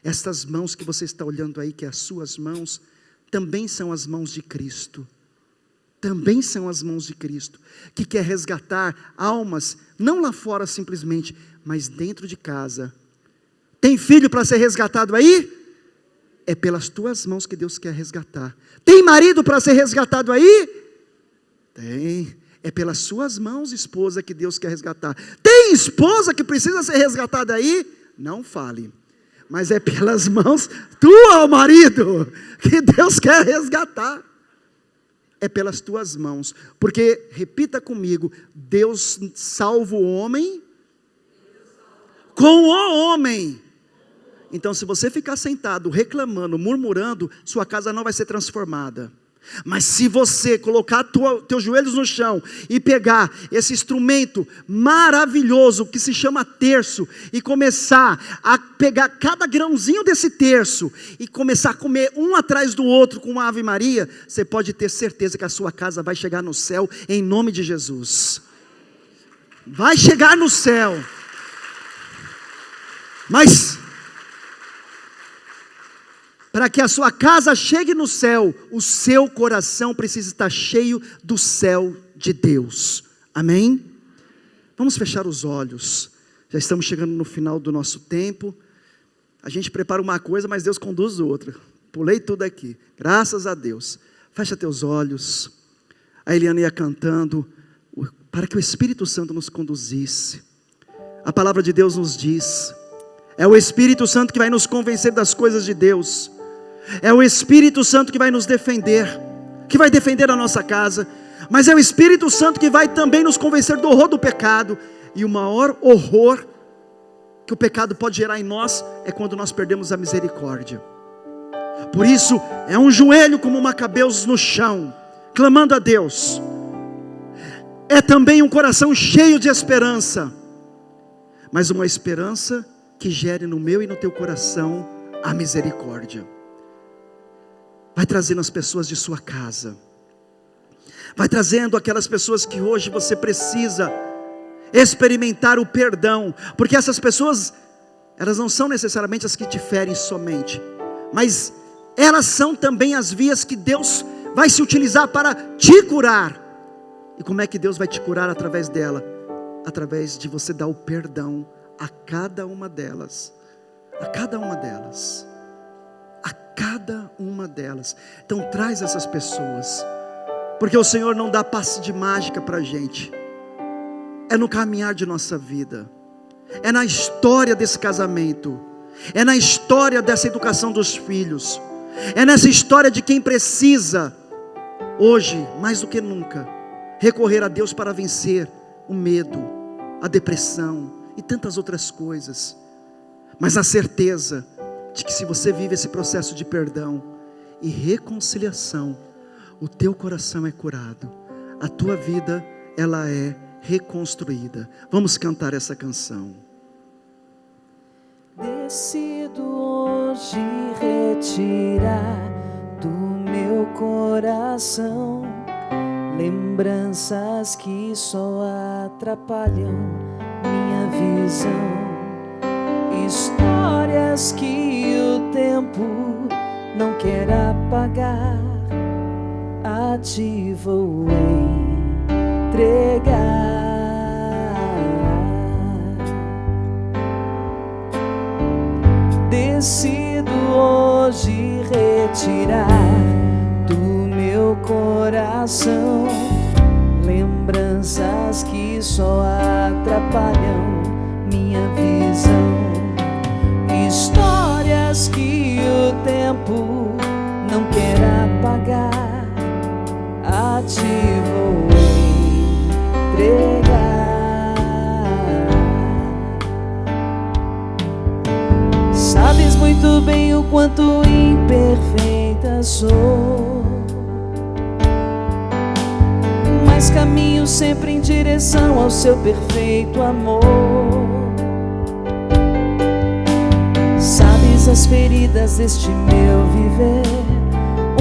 estas mãos que você está olhando aí, que é as suas mãos, também são as mãos de Cristo, também são as mãos de Cristo, que quer resgatar almas, não lá fora simplesmente, mas dentro de casa. Tem filho para ser resgatado aí? É pelas tuas mãos que Deus quer resgatar. Tem marido para ser resgatado aí? Tem. É pelas suas mãos, esposa, que Deus quer resgatar. Tem esposa que precisa ser resgatada aí? Não fale. Mas é pelas mãos tua, marido, que Deus quer resgatar. É pelas tuas mãos. Porque, repita comigo, Deus salva o homem com o homem. Então, se você ficar sentado, reclamando, murmurando, sua casa não vai ser transformada. Mas se você colocar teus joelhos no chão e pegar esse instrumento maravilhoso que se chama terço e começar a pegar cada grãozinho desse terço e começar a comer um atrás do outro com uma Ave Maria, você pode ter certeza que a sua casa vai chegar no céu em nome de Jesus. Vai chegar no céu. Mas para que a sua casa chegue no céu, o seu coração precisa estar cheio do céu de Deus. Amém? Vamos fechar os olhos. Já estamos chegando no final do nosso tempo. A gente prepara uma coisa, mas Deus conduz outra. Pulei tudo aqui. Graças a Deus. Fecha teus olhos. A Eliana ia cantando para que o Espírito Santo nos conduzisse. A palavra de Deus nos diz: é o Espírito Santo que vai nos convencer das coisas de Deus. É o Espírito Santo que vai nos defender, que vai defender a nossa casa. Mas é o Espírito Santo que vai também nos convencer do horror do pecado. E o maior horror que o pecado pode gerar em nós é quando nós perdemos a misericórdia. Por isso, é um joelho como Macabeus no chão, clamando a Deus. É também um coração cheio de esperança, mas uma esperança que gere no meu e no teu coração a misericórdia. Vai trazendo as pessoas de sua casa. Vai trazendo aquelas pessoas que hoje você precisa experimentar o perdão. Porque essas pessoas, elas não são necessariamente as que te ferem somente, mas elas são também as vias que Deus vai se utilizar para te curar. E como é que Deus vai te curar através dela? Através de você dar o perdão a cada uma delas. A cada uma delas. A cada uma delas. Então traz essas pessoas, porque o Senhor não dá passe de mágica para a gente. É no caminhar de nossa vida, é na história desse casamento, é na história dessa educação dos filhos, é nessa história de quem precisa hoje, mais do que nunca, recorrer a Deus para vencer o medo, a depressão e tantas outras coisas. Mas a certeza de que se você vive esse processo de perdão e reconciliação, o teu coração é curado, a tua vida ela é reconstruída. Vamos cantar essa canção. Decido hoje retirar do meu coração lembranças que só atrapalham minha visão. Histórias que o tempo não quer apagar, a ti vou entregar. Decido hoje retirar do meu coração lembranças que só atrapalham minha visão. Histórias que o tempo não quer apagar, a ti vou entregar. Sabes muito bem o quanto imperfeita sou, mas caminho sempre em direção ao seu perfeito amor. Sabes as feridas deste meu viver,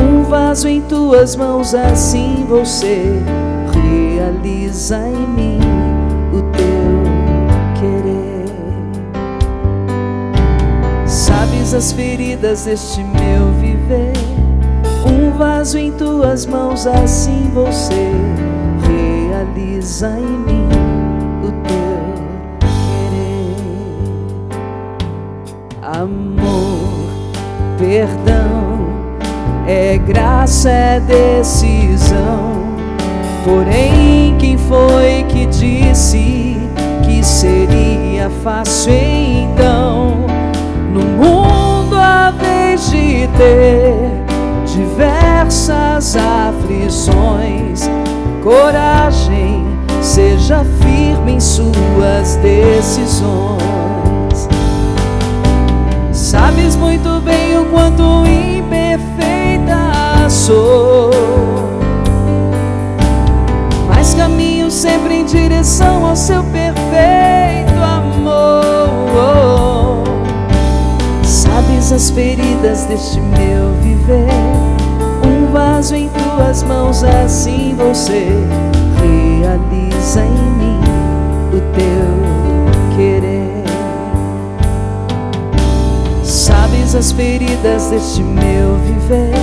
um vaso em tuas mãos, assim vou ser. Realiza em mim o teu querer. Sabes as feridas deste meu viver, um vaso vaso em tuas mãos, assim você realiza em mim o teu querer. Amor, perdão, é graça, é decisão. Porém, quem foi que disse que seria fácil então? No mundo, a vez de ter diversas aflições, coragem, seja firme em suas decisões. Sabes muito bem o quanto imperfeita sou, mas caminho sempre em direção ao seu perfeito amor. Sabes as feridas deste meu viver, um vaso em tuas mãos, assim você realiza em mim o teu querer. Sabes as feridas deste meu viver,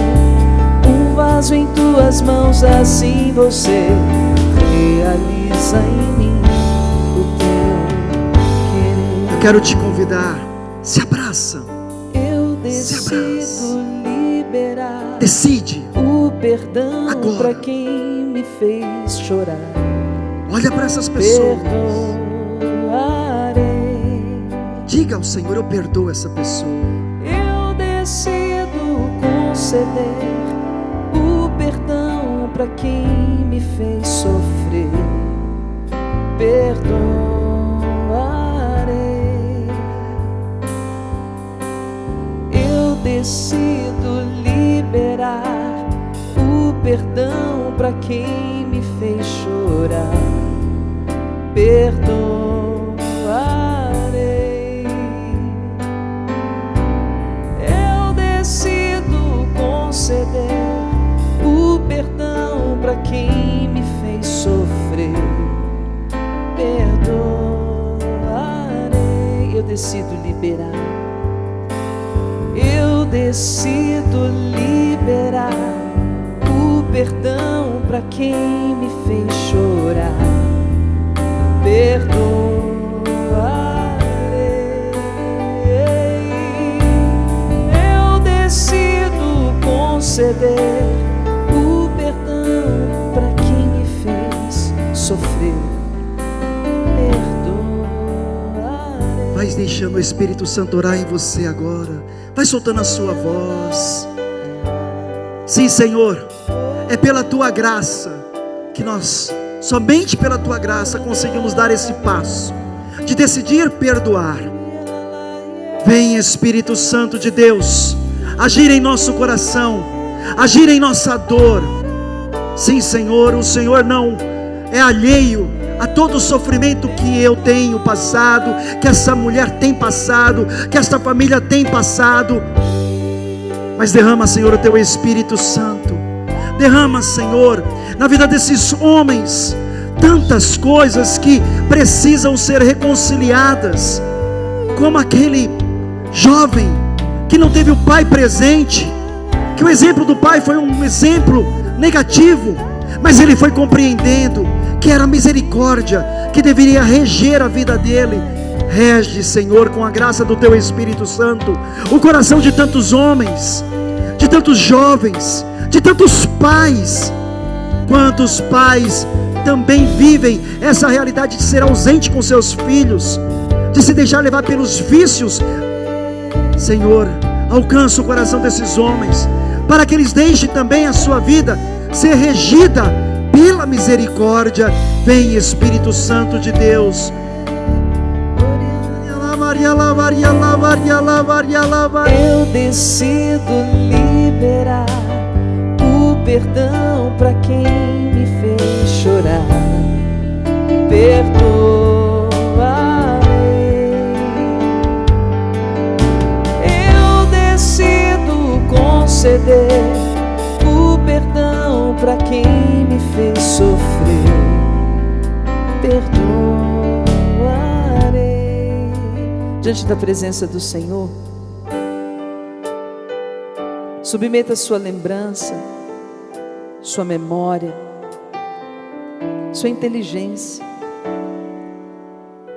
um vaso em tuas mãos, assim você realiza em mim o teu querer. Eu quero te convidar, se abraça. Eu decido liberar, decide o perdão agora. para quem me fez chorar. Olha para essas pessoas, Perdoarei. diga ao Senhor: eu perdoo essa pessoa. Eu decido conceder o perdão para quem me fez sofrer. Perdoarei. Eu decido liberar o perdão para quem me fez chorar. Perdoarei. Eu decido conceder o perdão para quem me fez sofrer. Perdoarei. Eu decido liberar. Eu decido liberar o perdão para quem me fez chorar. Perdoarei. Eu decido conceder o perdão para quem me fez sofrer. Perdoarei. Vai deixando o Espírito Santo orar em você agora. Vai soltando a sua voz. Sim, Senhor, é pela Tua graça que nós, somente pela Tua graça, conseguimos dar esse passo de decidir perdoar. Vem, Espírito Santo de Deus, agir em nosso coração, agir em nossa dor. Sim, Senhor, o Senhor não é alheio a todo o sofrimento que eu tenho passado, que essa mulher tem passado, que esta família tem passado. Mas derrama, Senhor, o Teu Espírito Santo. Derrama, Senhor, na vida desses homens, tantas coisas que precisam ser reconciliadas, como aquele jovem que não teve o pai presente, que o exemplo do pai foi um exemplo negativo, mas ele foi compreendendo que era a misericórdia que deveria reger a vida dele. Rege, Senhor, com a graça do Teu Espírito Santo, o coração de tantos homens, de tantos jovens, de tantos pais. Quantos pais também vivem essa realidade de ser ausente com seus filhos, de se deixar levar pelos vícios. Senhor, alcança o coração desses homens, para que eles deixem também a sua vida ser regida pela misericórdia. Vem, Espírito Santo de Deus. Eu decido liberar o perdão para quem me fez chorar. Perdoarei. Eu decido conceder o perdão para quem me fez sofrer. Perdoarei. Diante da presença do Senhor, submeta a sua lembrança sua memória, sua inteligência,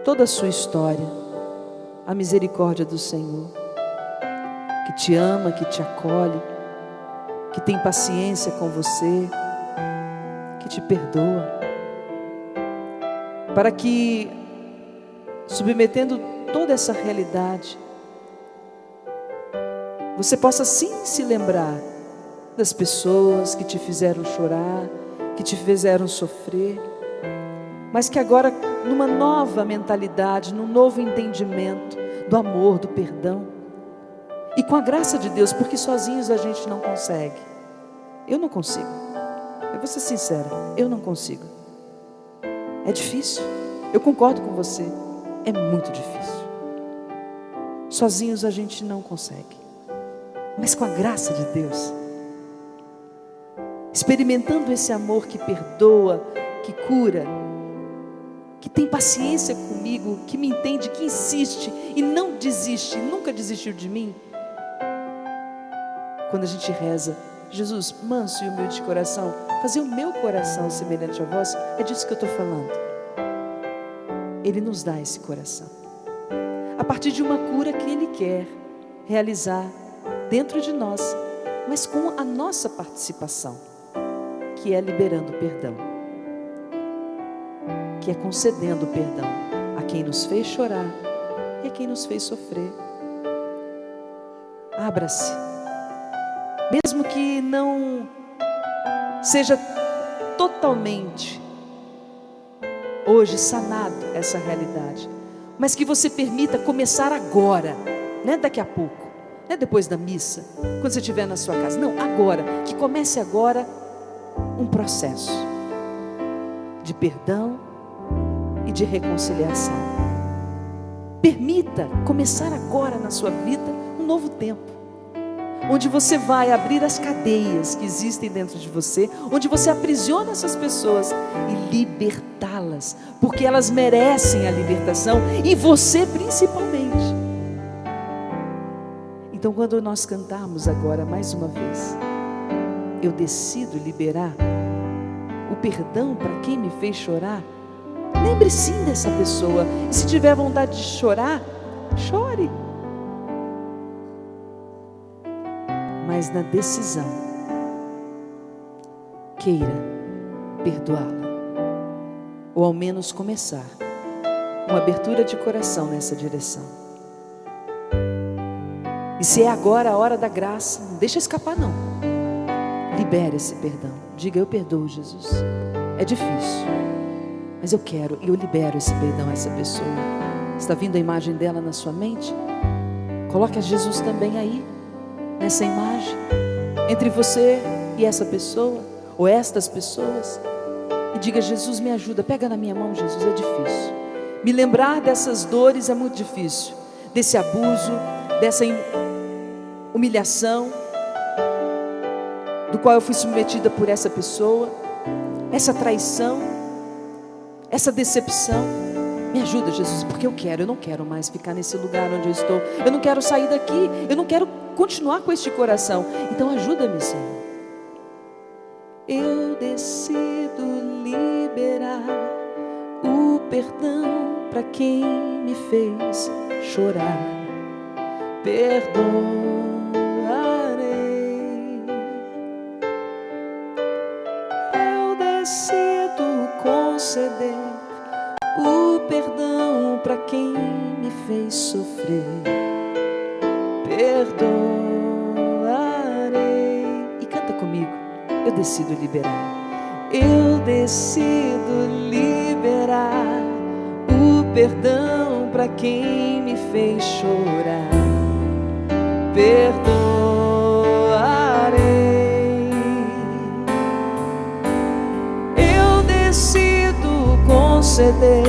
toda a sua história, a misericórdia do Senhor, que te ama, que te acolhe, que tem paciência com você, que te perdoa, para que, submetendo toda essa realidade, você possa sim se lembrar das pessoas que te fizeram chorar, que te fizeram sofrer, mas que agora, numa nova mentalidade, num novo entendimento do amor, do perdão, e com a graça de Deus, porque sozinhos a gente não consegue. Eu não consigo, eu vou ser sincera, eu não consigo. É difícil, eu concordo com você, é muito difícil. Sozinhos a gente não consegue, mas com a graça de Deus, experimentando esse amor que perdoa, que cura, que tem paciência comigo, que me entende, que insiste e não desiste, nunca desistiu de mim. Quando a gente reza, Jesus, manso e humilde de coração, fazer o meu coração semelhante a vós, é disso que eu estou falando. Ele nos dá esse coração, a partir de uma cura que Ele quer realizar dentro de nós, mas com a nossa participação, que é liberando perdão, que é concedendo perdão a quem nos fez chorar e a quem nos fez sofrer. Abra-se, mesmo que não seja totalmente hoje sanado essa realidade, mas que você permita começar agora, não é daqui a pouco, não é depois da missa, quando você estiver na sua casa, não, agora, que comece agora um processo de perdão e de reconciliação. Permita começar agora na sua vida um novo tempo, onde você vai abrir as cadeias que existem dentro de você, onde você aprisiona essas pessoas e libertá-las, porque elas merecem a libertação, e você principalmente. Então, quando nós cantarmos agora mais uma vez, eu decido liberar o perdão para quem me fez chorar. Lembre sim dessa pessoa, e se tiver vontade de chorar, chore, mas na decisão, queira perdoá-la, ou ao menos começar uma abertura de coração nessa direção. E se é agora a hora da graça, não deixa escapar não, libere esse perdão, diga: eu perdoo, Jesus, é difícil, mas eu quero, e eu libero esse perdão a essa pessoa. Está vindo a imagem dela na sua mente? Coloque a Jesus também aí, nessa imagem, entre você e essa pessoa, ou estas pessoas, e diga: Jesus, me ajuda, pega na minha mão, Jesus, é difícil, me lembrar dessas dores é muito difícil, desse abuso, dessa humilhação, do qual eu fui submetida por essa pessoa, essa traição, essa decepção. Me ajuda, Jesus, porque eu não quero mais ficar nesse lugar onde eu estou, eu não quero sair daqui, eu não quero continuar com este coração, então ajuda-me, Senhor. Eu decido liberar o perdão para quem me fez chorar, perdoarei. Eu decido conceder o perdão para quem me fez sofrer, perdoarei. E canta comigo: eu decido liberar. Eu decido liberar o perdão para quem me fez chorar, perdoarei. Eu decido conceder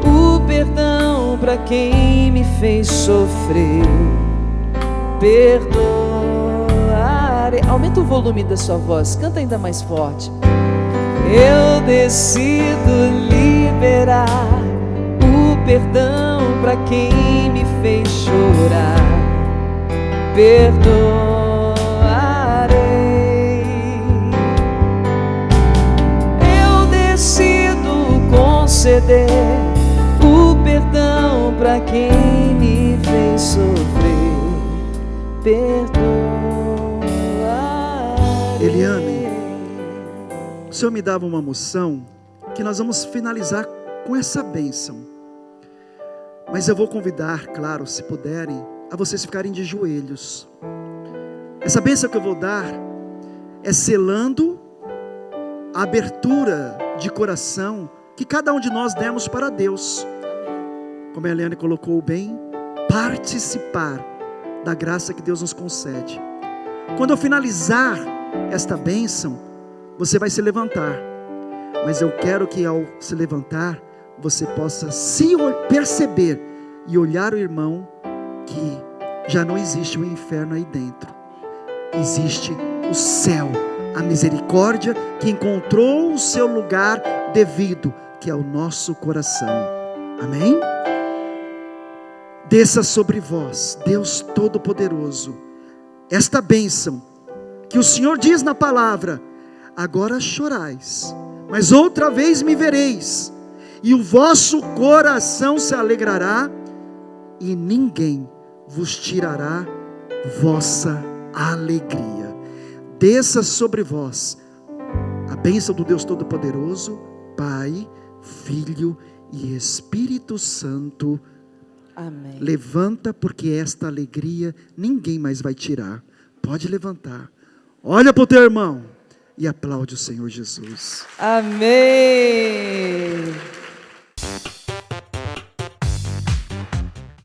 o perdão para quem me fez sofrer, perdoarei. Aumenta o volume da sua voz, canta ainda mais forte. Eu decido liberar o perdão para quem me fez chorar, perdoarei. conceder o perdão para quem me fez sofrer. Perdoa. Eliane, o Senhor me dava uma moção que nós vamos finalizar com essa bênção. Mas eu vou convidar, claro, se puderem, a vocês ficarem de joelhos. Essa bênção que eu vou dar é selando a abertura de coração que cada um de nós demos para Deus. Como a Eliane colocou bem, participar da graça que Deus nos concede. Quando eu finalizar esta bênção, você vai se levantar. Mas eu quero que ao se levantar, você possa se perceber e olhar o irmão que já não existe o inferno aí dentro. Existe o céu, a misericórdia que encontrou o seu lugar devido, que é o nosso coração. Amém? Desça sobre vós, Deus Todo-Poderoso, esta bênção que o Senhor diz na palavra: agora chorais, mas outra vez me vereis, e o vosso coração se alegrará, e ninguém vos tirará vossa alegria. Desça sobre vós a bênção do Deus Todo-Poderoso, Pai, Filho e Espírito Santo. Amém. Levanta, porque esta alegria ninguém mais vai tirar. Pode levantar. Olha para o teu irmão e aplaude o Senhor Jesus. Amém.